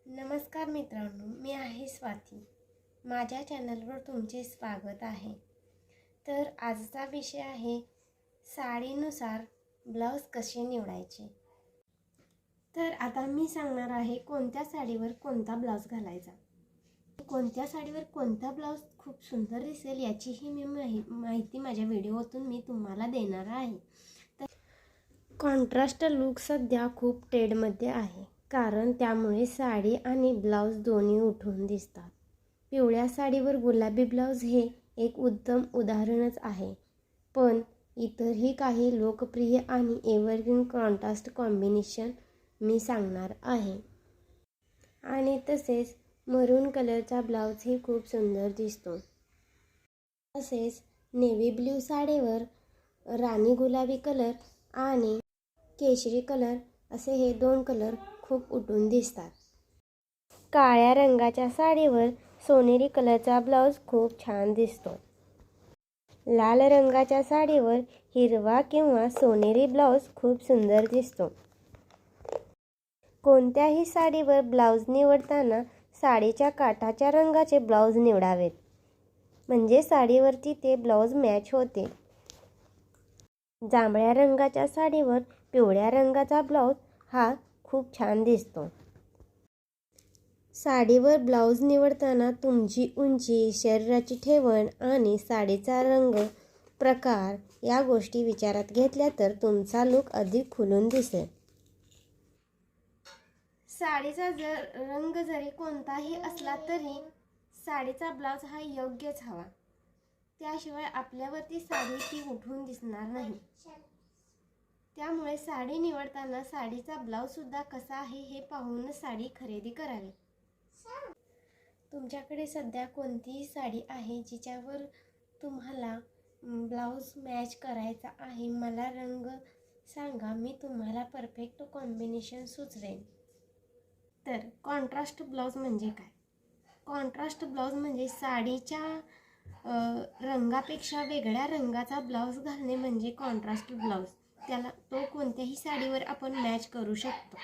नमस्कार मित्रांनो, मी आहे स्वाती. माझ्या चॅनलवर तुमचे स्वागत आहे. तर आजचा विषय आहे साडीनुसार ब्लाऊज कसे निवडायचे. तर आता मी सांगणार आहे कोणत्या साडीवर कोणता ब्लाऊज घालायचा. कोणत्या साडीवर कोणता ब्लाऊज खूप सुंदर दिसेल याचीही मी माहिती माझ्या व्हिडिओतून मी तुम्हाला देणार आहे. तर कॉन्ट्रास्ट लूक सध्या खूप ट्रेंडमध्ये आहे, कारण त्यामुळे साडी आणि ब्लाऊज दोन्ही उठून दिसतात. पिवळ्या साडीवर गुलाबी ब्लाऊज हे एक उत्तम उदाहरणच आहे. पण इतरही काही लोकप्रिय आणि एव्हरग्रीन कॉन्ट्रास्ट कॉम्बिनेशन मी सांगणार आहे. आणि तसेच मरून कलरचा ब्लाऊजही खूप सुंदर दिसतो. तसेच नेव्ही ब्ल्यू साडीवर राणी गुलाबी कलर आणि केशरी कलर असे हे दोन कलर खूप उठून दिसतात. काळ्या रंगाच्या साडीवर सोनेरी कलरचा ब्लाऊज खूप छान दिसतो. लाल रंगाच्या साडीवर हिरवा किंवा सोनेरी ब्लाऊज खूप सुंदर दिसतो. कोणत्याही साडीवर ब्लाऊज निवडताना साडीच्या काठाच्या रंगाचे ब्लाऊज निवडावेत, म्हणजे साडीवरती ते ब्लाऊज मॅच होते. जांभळ्या रंगाच्या साडीवर पिवळ्या रंगाचा ब्लाऊज हा खूप छान दिसतो. साडीवर ब्लाऊज निवडताना तुमची उंची, शरीराची ठेवण आणि साडीचा रंग, प्रकार या गोष्टी विचारात घेतल्या तर तुमचा लूक अधिक खुलून दिसेल. साडीचा रंग जरी कोणताही असला तरी साडीचा ब्लाऊज हा योग्यच हवा. त्याशिवाय आपल्यावरती साडी ती उठून दिसणार नाही. त्यामुळे साडी निवडताना साडीचा ब्लाऊज सुद्धा कसा आहे हे पाहूनच साडी खरेदी करावी. तुमच्याकडे सध्या कोणतीही साडी आहे जिच्यावर तुम्हाला ब्लाऊज मॅच करायचा आहे, मला रंग सांगा, मी तुम्हाला परफेक्ट कॉम्बिनेशन सुचवेन. तर कॉन्ट्रास्ट ब्लाऊज म्हणजे काय? कॉन्ट्रास्ट ब्लाऊज म्हणजे साडीच्या रंगापेक्षा वेगळ्या रंगाचा ब्लाऊज घालणे म्हणजे कॉन्ट्रास्ट ब्लाऊज. तो कोणत्याही साडीवर आपण मॅच करू शकतो.